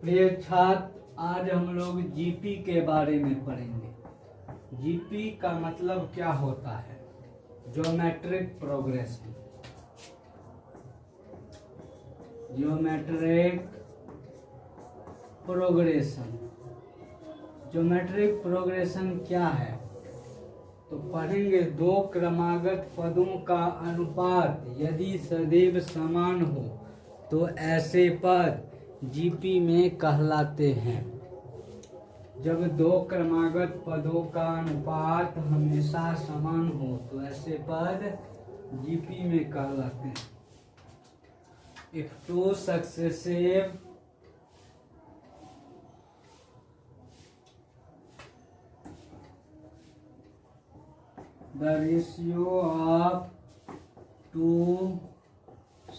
प्रिय छात्र, आज हम लोग जीपी के बारे में पढ़ेंगे। जीपी का मतलब क्या होता है? Geometric progression. Geometric progression. Geometric progression क्या है तो पढ़ेंगे। दो क्रमागत पदों का अनुपात यदि सदैव समान हो तो ऐसे पद जीपी में कहलाते हैं। जब दो क्रमागत पदों का अनुपात हमेशा समान हो तो ऐसे पद जीपी में कहलाते हैं। If two successive the ratio of two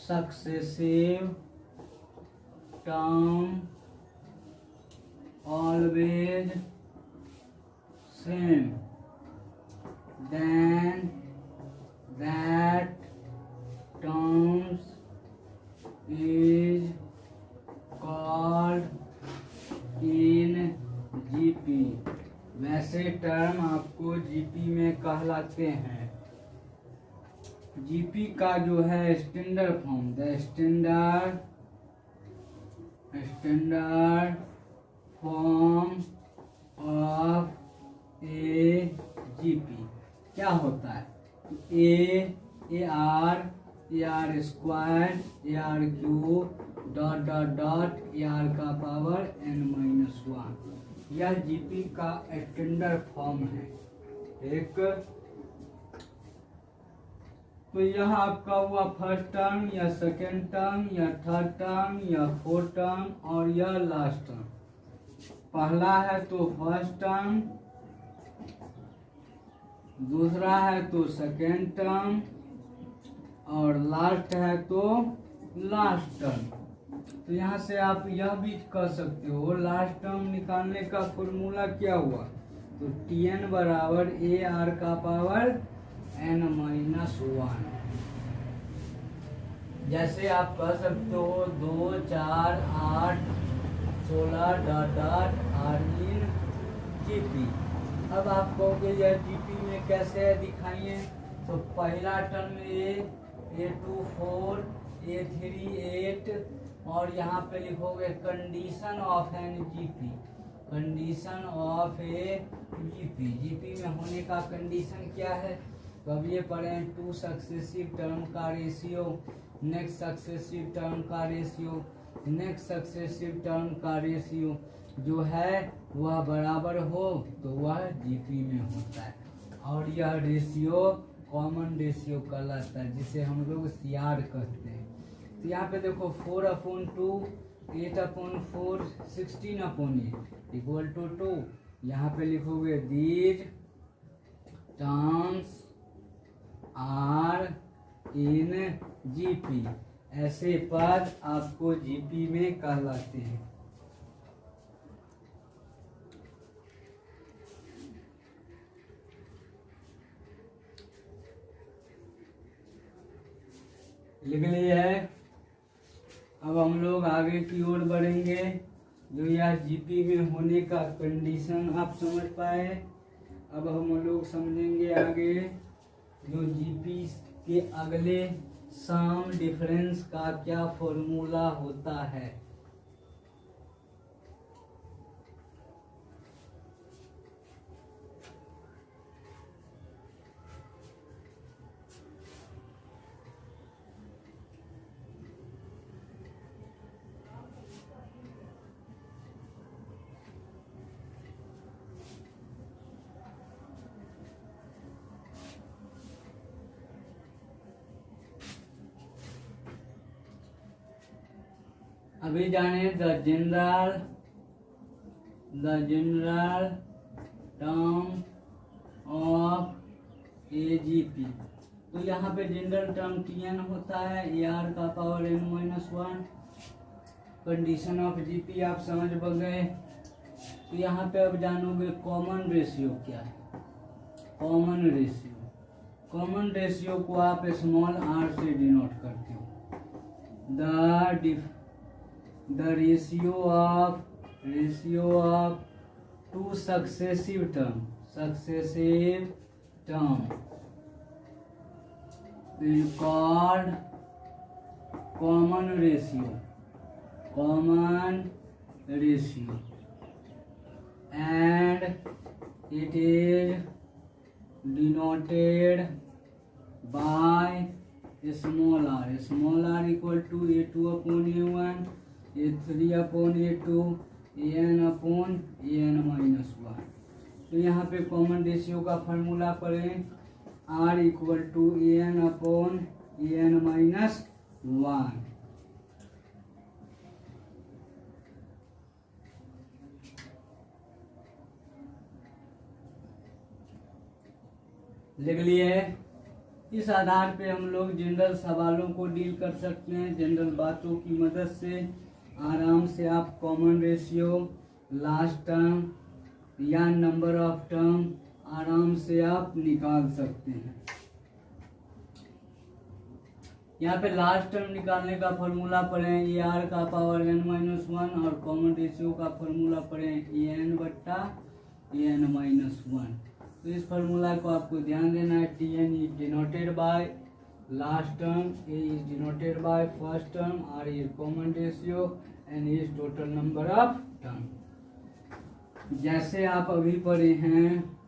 successive term always same, then that terms is called in GP. वैसे टर्म आपको जीपी में कहलाते हैं। जीपी का जो है standard form, the standard form of a GP क्या होता है? ए R square A R cube dot dot dot A are का पावर n-1। यह जीपी का स्टैंडर्ड फॉर्म है। एक तो यह आपका हुआ फर्स्ट टर्म या सेकेंड टर्म या थर्ड टर्म या फोर्थ टर्म और यह लास्ट टर्म। पहला है तो फर्स्ट टर्म, दूसरा है तो सेकेंड टर्म और लास्ट है तो लास्ट टर्म। तो यहाँ से आप यह भी कर सकते हो, लास्ट टर्म निकालने का फॉर्मूला क्या हुआ तो Tn बराबर ए आर का पावर n-1। जैसे आप कह सकते हो 2 4 8 16 dot dot are in GP. अब आप कहोगे यह जीपी में कैसे है दिखाइए। तो पहला टर्म A2 4 A3 8 और यहाँ पे लिखोगे condition of an GP. Condition of a GP. GP में होने का कंडीशन क्या है तो अब ये पढ़ें। टू सक्सेसिव टर्म का रेशियो, नेक्स्ट सक्सेसिव टर्म का रेशियो, नेक्स्ट सक्सेसिव टर्म का रेशियो जो है वह बराबर हो तो वह जीपी में होता है। और यह रेशियो कॉमन रेशियो कहलाता है जिसे हम लोग CR कहते हैं। तो यहाँ पे देखो 4/2 8/4 16/8 इक्वल टू 2। यहाँ पे लिखोगे these terms are in GP. ऐसे पद आपको जीपी में कहलाते हैं। लिख लिया है। अब हम लोग आगे की ओर बढ़ेंगे। जो यह जीपी में होने का कंडीशन आप समझ पाए। अब हम लोग समझेंगे आगे जो जीपी के अगले सम डिफरेंस का क्या फॉर्मूला होता है। अभी जाने the general term of AGP. तो यहाँ पे जनरल टर्म Tn होता है ए आर का power n-1। Condition of GP आप समझ गए। तो यहाँ पे अब जानोगे कॉमन रेशियो क्या है। कॉमन रेशियो को आप स्मॉल r से डिनोट करते हो। The ratio of two successive term is called common ratio and it is denoted by small r equal to a2 upon a1, a3 upon a2, an upon an minus 1। तो यहाँ पे common ratio का formula पढ़ें, r equal to an upon an minus 1। लिख लिए। इस आधार पे हम लोग जनरल सवालों को डील कर सकते हैं। जनरल बातों की मदद से आराम से आप कॉमन रेशियो, लास्ट टर्म या नंबर ऑफ टर्म आराम से आप निकाल सकते हैं। यहाँ पे लास्ट टर्म निकालने का फॉर्मूला पढ़ें ए आर का पावर n माइनस 1 और कॉमन रेशियो का फॉर्मूला पढ़ें ए एन बट्टा ए एन माइनस 1। तो इस फॉर्मूला को आपको ध्यान देना है। T N is denoted by last term, A is denoted by first term, R is common ratio and is total number of term. जैसे आप अभी पढ़े हैं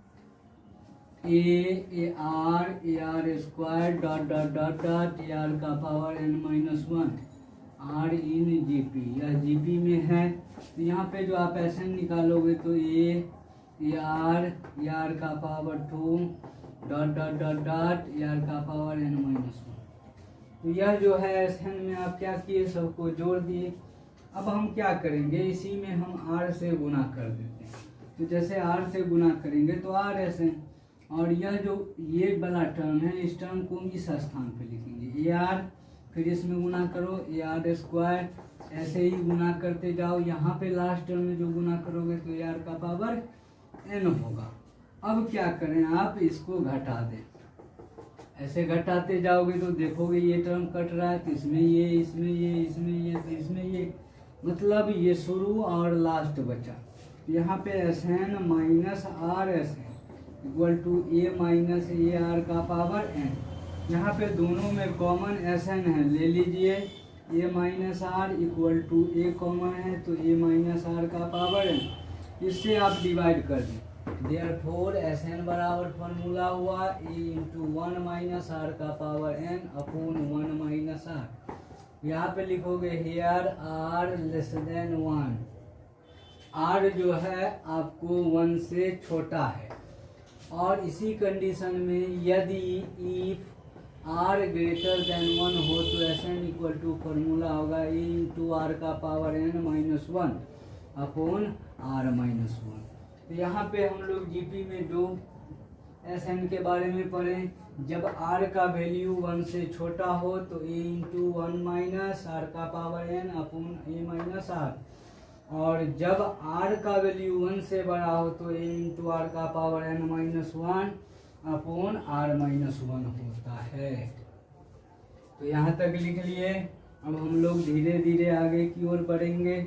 A R square dot dot dot dot A are का power n minus 1 R in GP, यह GP में है। तो यहाँ पे जो आप ऐसे निकालोगे तो ए आर का power 2 dot dot dot dot A are का पावर n माइनस 1। तो यह जो है एसएन में आप क्या किए, सबको जोड़ दिए। अब हम क्या करेंगे, इसी में हम आर से गुना कर देते हैं। तो जैसे आर से गुना करेंगे तो आर एसएन, और यह जो ये वाला टर्म है इस टर्म को इस स्थान पे लिखेंगे ए आर, फिर इसमें गुना करो ए आर स्क्वायर, ऐसे ही गुना करते जाओ। यहाँ पे लास्ट टर्म में जो गुना करोगे तो ए आर का पावर n होगा। अब क्या करें, आप इसको घटा दें। ऐसे घटाते जाओगे तो देखोगे ये टर्म कट रहा है, तो इसमें ये, इसमें ये, इसमें ये, तो इसमें ये, मतलब ये शुरू और लास्ट बचा। यहाँ पे S n minus r S n equal to a minus a are का पावर n। यहाँ पे दोनों में कॉमन एस एन है, ले लीजिए। A minus R equal to A common है तो ए माइनस आर का पावर n। इससे आप डिवाइड कर दें। देयरफॉर एस एन बराबर फॉर्मूला हुआ ए इंटू 1 माइनस आर का power n upon 1 minus R. यहाँ पे लिखोगे here R less than 1। R जो है आपको 1 से छोटा है, और इसी कंडीशन में यदि इफ आर ग्रेटर देन 1 हो तो S n equal to formula होगा ए इंटू आर का power n minus 1 upon r minus 1। तो यहाँ पे हम लोग जीपी में जो एस एन के बारे में पढ़ें, जब आर का वैल्यू 1 से छोटा हो तो ए इंटू 1 माइनस आर का power n upon a minus r, और जब r का वैल्यू 1 से बड़ा हो तो a इंटू आर का power n minus 1 upon r minus 1 होता है। तो यहाँ तक लिख लिए। अब हम लोग धीरे धीरे आगे की ओर बढ़ेंगे।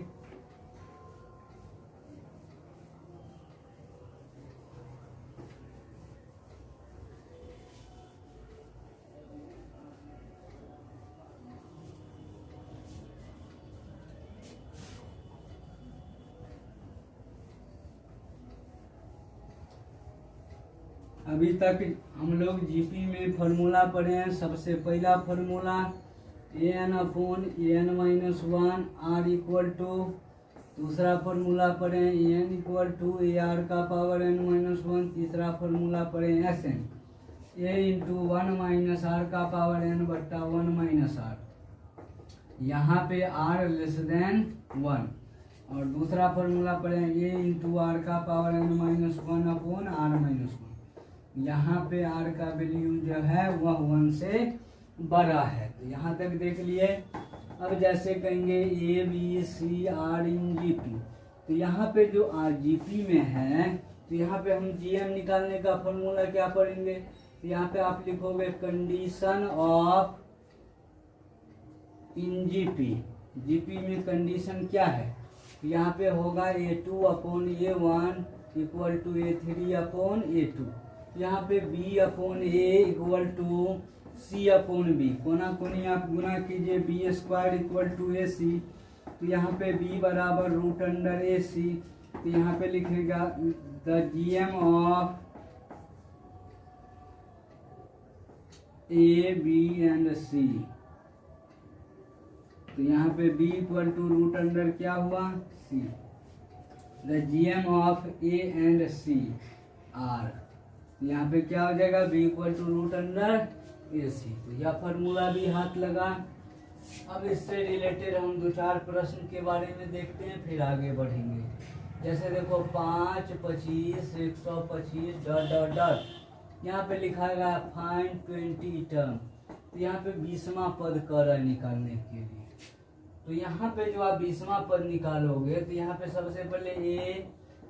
अभी तक हम लोग जीपी में फार्मूला पढ़े हैं। सबसे पहला formula A N upon A N minus 1 R equal to, दूसरा फार्मूला पढ़े A N equal to A R का पावर n माइनस 1, तीसरा फार्मूला पढ़े S N A into 1 minus are का पावर n बट्टा 1 माइनस आर। यहाँ पे r less than 1, और दूसरा फार्मूला पढ़े ए इंटू आर का power n minus 1 upon r minus 1। यहाँ पे r का वैल्यू जो है वह 1 से बड़ा है। तो यहाँ तक देख लिए। अब जैसे कहेंगे a b c are in G P, तो यहाँ पे जो आर जी पी में है तो यहाँ पे हम जी एम निकालने का फॉर्मूला क्या पढ़ेंगे। तो यहाँ पे आप लिखोगे condition of in G P GP में कंडीशन क्या है, यहाँ पे होगा A2/A1 इक्वल टू A3/A2, यहाँ पे B/A इक्वल टू C/B, कोना कोनी आप गुना कीजिए, B² इक्वल टू AC, तो यहाँ पे B बराबर √AC, तो यहाँ पे लिखेगा the GM of A, B and C, तो यहाँ पे B इक्वल टू √ क्या हुआ C, the GM of A and C R, यहाँ पे क्या हो जाएगा B इक्वल टू √AC, तो यह फार्मूला भी हाथ लगा। अब इससे रिलेटेड हम 2-4 प्रश्न के बारे में देखते हैं, फिर आगे बढ़ेंगे। जैसे देखो 5, 25, 125 डॉट डॉट डॉट, यहाँ पे लिखा गया फाइंड 20 टर्म, तो यहाँ पे 20वां पद कर रहा है निकालने के लिए। तो यहाँ पे जो आप 20वां पद निकालोगे तो यहाँ पे सबसे पहले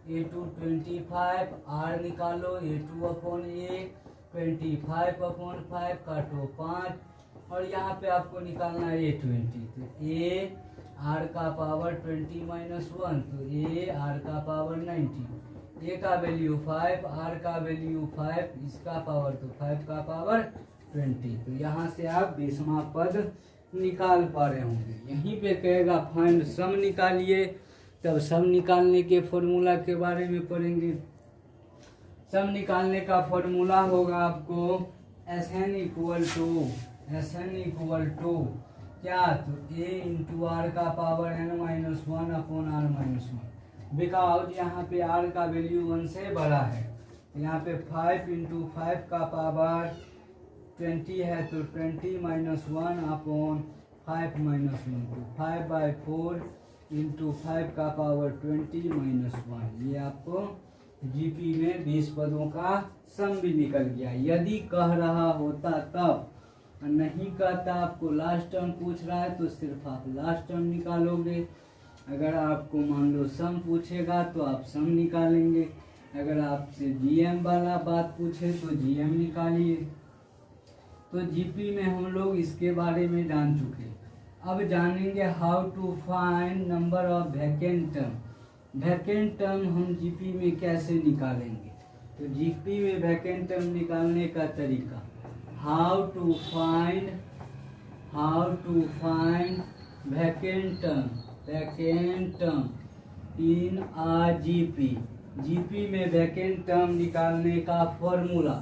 A2 25, R निकालो, A2/A 25/5 काटो 5, और यहाँ पे आपको निकालना है A20, तो A R का पावर 20-1, तो A R का पावर 90, A का वैल्यू 5, R का वैल्यू 5, इसका पावर तो 5 का पावर 20, तो यहाँ से आप 20वां पद निकाल पा रहे होंगे। यहीं पे कहेगा फाइंड सम निकालिए, तब सम निकालने के फॉर्मूला के बारे में पढ़ेंगे। सम निकालने का फॉर्मूला होगा आपको Sn इक्वल टू क्या, तो A इंटू R का पावर n-1/r-1, बिकॉज यहाँ पे R का वैल्यू 1 से बड़ा है, यहाँ पे 5 इंटू 5 का पावर 20 है, तो 20-1/5 तो 5/4 इंटू 5 का पावर 20-1, ये आपको जीपी में 20 पदों का सम भी निकल गया। यदि कह रहा होता तब, नहीं कहता, आपको लास्ट टर्म पूछ रहा है तो सिर्फ आप लास्ट टर्म निकालोगे। अगर आपको मान लो सम पूछेगा तो आप सम निकालेंगे, अगर आपसे जीएम वाला बात पूछे तो जीएम निकालिए। तो जीपी में हम लोग इसके बारे में जान चुके। अब जानेंगे how to find number of vacant term. Vacant term हम जीपी में कैसे निकालेंगे, तो जीपी में वैकेंट टर्म निकालने का तरीका, how to find vacant term in a GP. GP में वैकेंट टर्म निकालने का फॉर्मूला,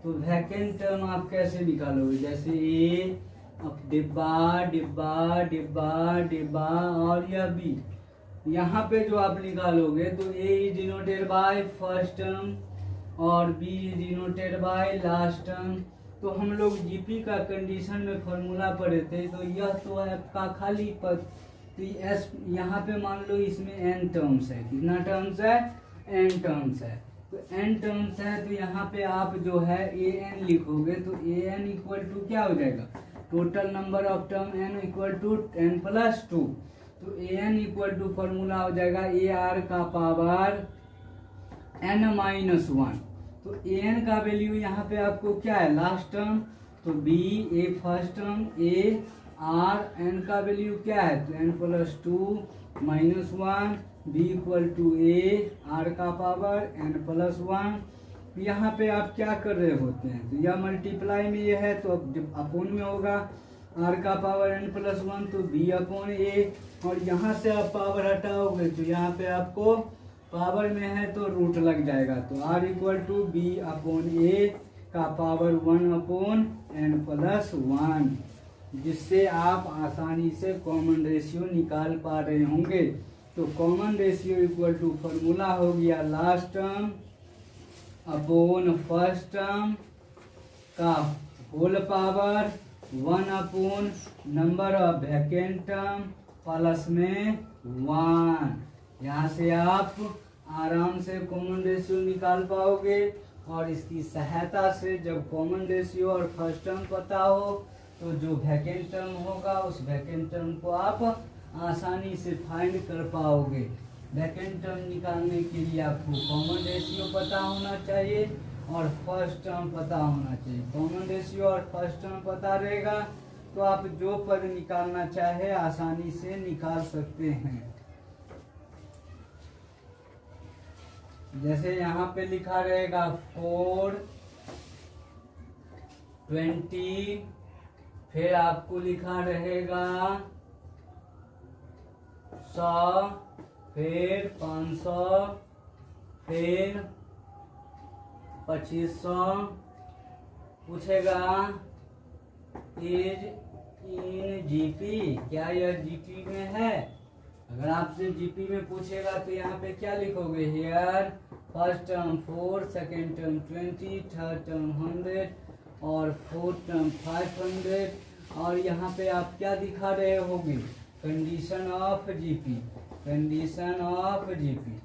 तो वैकेंट टर्म आप कैसे निकालोगे, जैसे ए अब डिब्बा डिब्बा डिब्बा डिब्बा और यह बी, यहाँ पे जो आप निकालोगे तो A is denoted by first term और B is denoted by last term. तो हम लोग जीपी का कंडीशन में फॉर्मूला पढ़े थे, तो यह तो है आपका खाली पद, तो एस यहाँ पे मान लो इसमें एन टर्म्स है, कितना टर्म्स है, एन टर्म्स है, तो एन टर्म्स है, तो यहाँ पे आप जो है ए एन लिखोगे, तो ए एन इक्वल टू क्या हो जाएगा, total number of term n equal to n+2, तो a N equal to formula हो जाएगा ए आर का पावर n-1, तो ए एन का वैल्यू यहाँ पे आपको क्या है, लास्ट टर्म, तो b a first term, A r n का वैल्यू क्या है, तो n+2 -1, b equal to A R का पावर n+1। यहाँ पे आप क्या कर रहे होते हैं, तो यह मल्टीप्लाई में ये है, तो अब जब अपोन में होगा आर का पावर n+1, तो बी अपॉन ए, और यहाँ से आप पावर हटाओगे तो यहाँ पे आपको पावर में है तो रूट लग जाएगा, तो R equal to B upon A का पावर 1/n+1, जिससे आप आसानी से कॉमन रेशियो निकाल पा रहे होंगे। तो common ratio equal to formula हो गया last term upon first term का whole power 1/, number of vacant term plus में 1। यहाँ से आप आराम से कॉमन रेशियो निकाल पाओगे, और इसकी सहायता से जब कॉमन रेशियो और फर्स्ट टर्म पता हो तो जो वैकेंट टर्म होगा उस वैकेंट टर्म को आप आसानी से फाइंड कर पाओगे। वैकेंट टर्म निकालने के लिए आपको कॉमन रेशियो पता होना चाहिए और फर्स्ट टर्म पता होना चाहिए। कॉमन रेशियो और फर्स्ट टर्म पता रहेगा तो आप जो पद निकालना चाहे आसानी से निकाल सकते हैं। जैसे यहाँ पे लिखा रहेगा 420, फिर आपको लिखा रहेगा 100, फिर 500, फिर 2500, पूछेगा इज इन जीपी, क्या यह जीपी में है? अगर आपसे जीपी में पूछेगा तो यहाँ पे क्या लिखोगे? Here first term 4, second term 20, third term 100 और फोर्थ टर्म 500। और यहाँ पे आप क्या दिखा रहे होगे? Condition of GP. Condition of GP,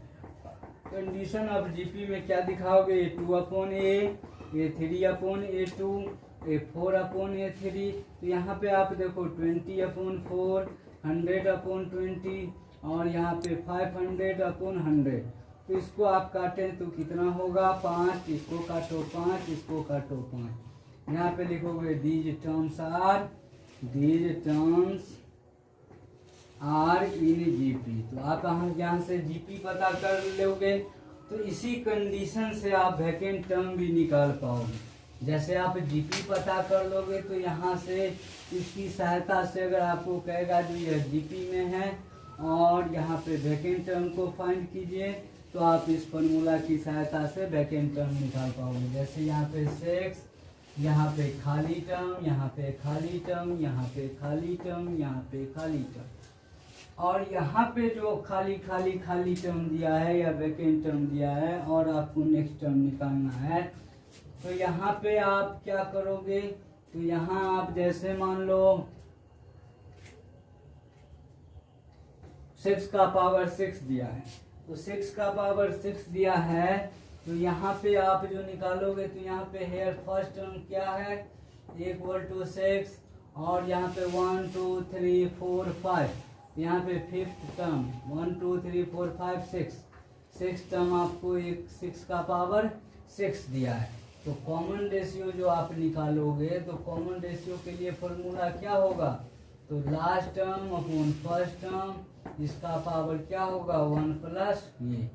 condition of GP में क्या दिखाओगे? A2/A, A3/A2, A4/A3। तो यहाँ पे आप देखो 20/4, 100/20 और यहाँ पे 500/100। तो इसको आप काटें तो कितना होगा? 5। इसको काटो 5, इसको काटो 5। यहाँ पे लिखोगे these terms are in GP. तो आप यहाँ से जीपी पता कर लोगे तो इसी कंडीशन से आप वैकेंट टर्म भी निकाल पाओगे। जैसे आप जीपी पता कर लोगे तो यहाँ से इसकी सहायता से अगर आपको कहेगा जो यह जीपी में है और यहाँ पे वैकेंट टर्म को फाइंड कीजिए, तो आप इस फॉर्मूला की सहायता से वैकेंट टर्म निकाल पाओगे। जैसे यहाँ पे 6, यहाँ पे खाली टर्म, यहाँ पे खाली टर्म, यहाँ पे खाली टर्म, यहाँ पे खाली टर्म, और यहाँ पे जो खाली टर्म दिया है या वैकेंट टर्म दिया है और आपको नेक्स्ट टर्म निकालना है। तो यहाँ पे आप क्या करोगे? तो यहाँ आप जैसे मान लो 6 का पावर 6 दिया है, तो 6 का पावर 6 दिया है, तो यहाँ पे आप जो निकालोगे तो यहाँ पे हेयर फर्स्ट टर्म क्या है? इक्वल टू 6 और यहाँ पे 1 2 3 4 5, यहाँ पे फिफ्थ टर्म 1 2 3 4 5 6 टर्म आपको एक 6 का पावर 6 दिया है। तो कॉमन रेशियो जो आप निकालोगे तो कॉमन रेशियो के लिए फॉर्मूला क्या होगा? तो last term upon first term, इसका पावर क्या होगा? 1 प्लस ये।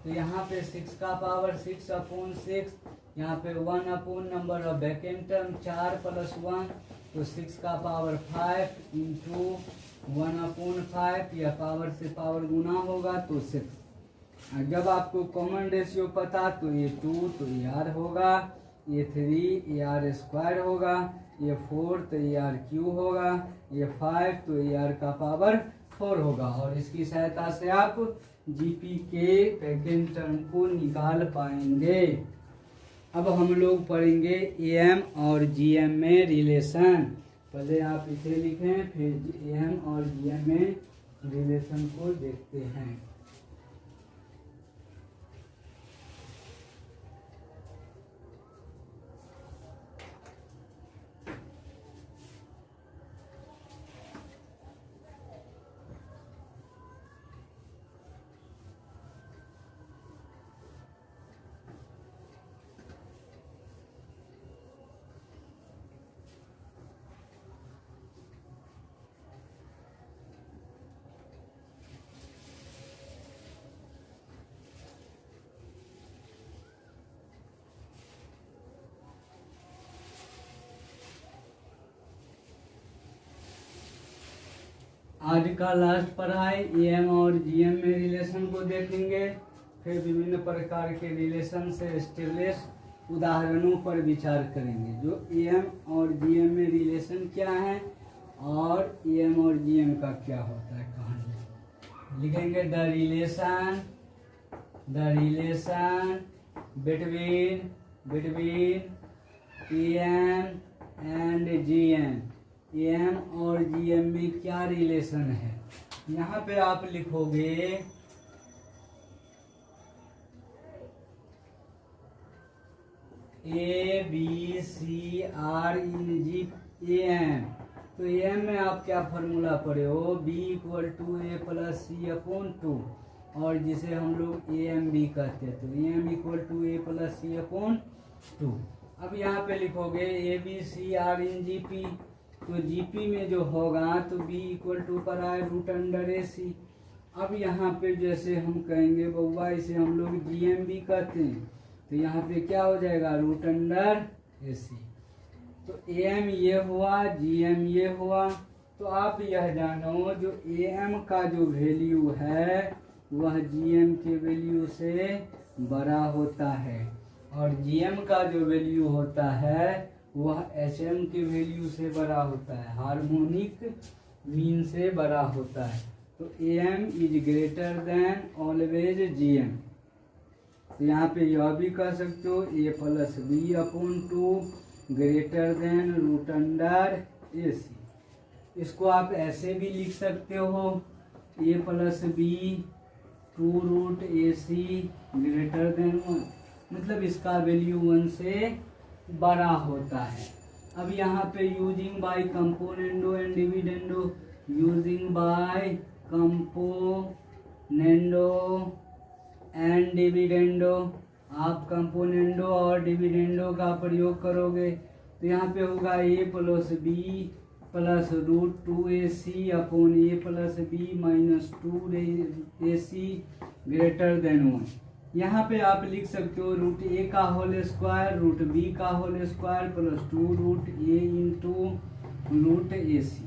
तो यहाँ पे 6 का पावर 6/6, यहाँ पे 1 upon number of vacant term 4 + 1, तो 6 का पावर 5 इंटू 1/5, या पावर से पावर गुना होगा तो 6। जब आपको कॉमन रेशियो पता तो ये 2 तो ये r होगा, ये 3 ये r² होगा, ये 4 तो ये r³ होगा, ये 5 तो ये r का पावर 4 होगा। और इसकी सहायता से आप जीपी के वैकेंट टर्म को निकाल पाएंगे। अब हम लोग पढ़ेंगे एएम और जीएम में रिलेशन। पहले आप इसे लिखें, फिर एएम और जीएम में रिलेशन को देखते हैं। आज का लास्ट पढ़ाई एएम और जीएम में रिलेशन को देखेंगे, फिर विभिन्न प्रकार के रिलेशन से एस्टेब्लिश उदाहरणों पर विचार करेंगे। जो एएम और जीएम में रिलेशन क्या है और एएम और जीएम का क्या होता है कहानी लिखेंगे। The relation between AM and GM. AM और जीएम में क्या रिलेशन है? यहाँ पे आप लिखोगे a b c are in G AM. तो एएम में आप क्या फॉर्मूला पढ़े हो? B = A + C/2, और जिसे हम लोग एएम भी कहते हैं, तो एएम = A + C/2। अब यहाँ पे लिखोगे a b c are in GP. तो जीपी में जो होगा तो बी इक्वल टू पर आए रूट अंडर ए सी। अब यहाँ पे जैसे हम कहेंगे बउआ इसे हम लोग जीएम भी कहते हैं, तो यहाँ पे क्या हो जाएगा रूट अंडर ए सी। तो एम ये हुआ, जीएम ये हुआ। तो आप यह जानो जो एम का जो वैल्यू है वह जीएम के वैल्यू से बड़ा होता है, और जीएम का जो वैल्यू होता है वह एचएम के वैल्यू से बड़ा होता है, हार्मोनिक मीन से बड़ा होता है। तो M is greater than always GM. तो यहाँ पे यह भी कह सकते हो A plus B upon two greater than root under A C. इसको आप ऐसे भी लिख सकते हो A plus B two root A C greater than 1, मतलब इसका वैल्यू 1 से बड़ा होता है। अब यहाँ पे using by componendo and dividendo, using by componendo and dividendo, आप कंपोनेंडो और डिविडेंडो का प्रयोग करोगे तो यहाँ पे होगा A plus B plus root two A C upon A plus B minus two A C greater than 1। यहाँ पे आप लिख सकते हो रूट ए का होल स्क्वायर रूट बी का whole square plus two root A into root A C.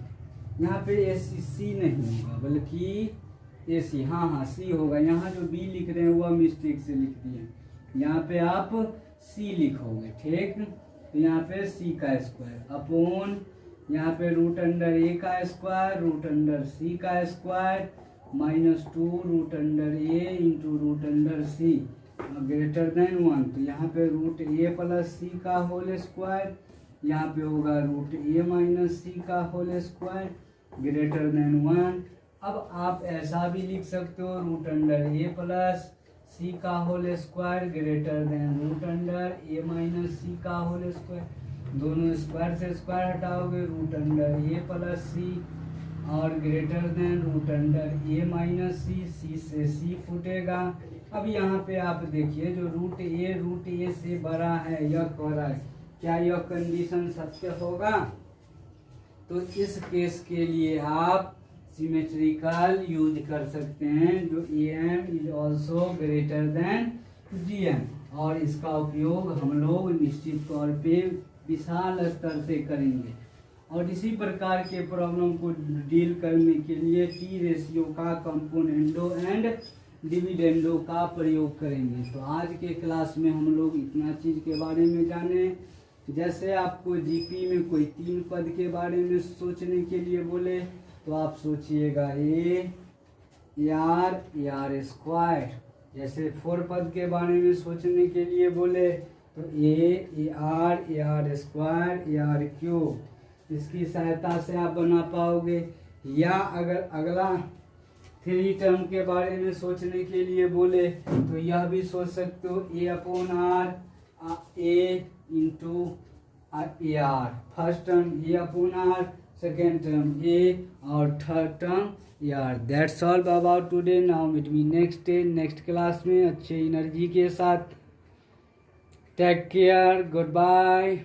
यहाँ पे ए सी नहीं होगा बल्कि ए सी, हाँ सी होगा। यहाँ जो बी लिख रहे हैं वह मिस्टेक से लिख दिए, यहाँ पे आप सी लिखोगे, ठीक। तो यहाँ पे सी का स्क्वायर अपॉन यहाँ पे रूट अंडर ए का स्क्वायर रूट अंडर सी का square minus two root under A into root under C greater than 1। तो यहाँ पे रूट ए प्लस सी का होल स्क्वायर, यहाँ पे होगा रूट ए माइनस सी का होल स्क्वायर ग्रेटर देन 1। अब आप ऐसा भी लिख सकते हो root under A plus C का whole square greater than root under A minus C का होल स्क्वायर। दोनों स्क्वायर से स्क्वायर हटाओगे root under A plus C और greater than root under A minus C, C से C फूटेगा। अब यहाँ पे आप देखिए जो रूट ए से बड़ा है यह कह रहा है, क्या यह कंडीशन सत्य होगा? तो इस केस के लिए आप सिमेट्रिकल यूज कर सकते हैं जो M is also greater than GM, और इसका उपयोग हम लोग निश्चित तौर पे विशाल स्तर से करेंगे। और इसी प्रकार के प्रॉब्लम को डील करने के लिए टी रेशियो का कंपोनेंडो एंड डिविडेंडो का प्रयोग करेंगे। तो आज के क्लास में हम लोग इतना चीज़ के बारे में जाने, जैसे आपको जीपी में कोई 3 पद के बारे में सोचने के लिए बोले तो आप सोचिएगा ए आर स्क्वायर। जैसे 4 पद के बारे में सोचने के लिए बोले तो ए R square A R cube, इसकी सहायता से आप बना पाओगे। या अगर अगला 3 टर्म के बारे में सोचने के लिए बोले तो यह भी सोच सकते हो A upon R A into A R, first term A upon R, second term A और third term A R. That's all about today. Now meet me next class में अच्छे एनर्जी के साथ। Take care, good bye.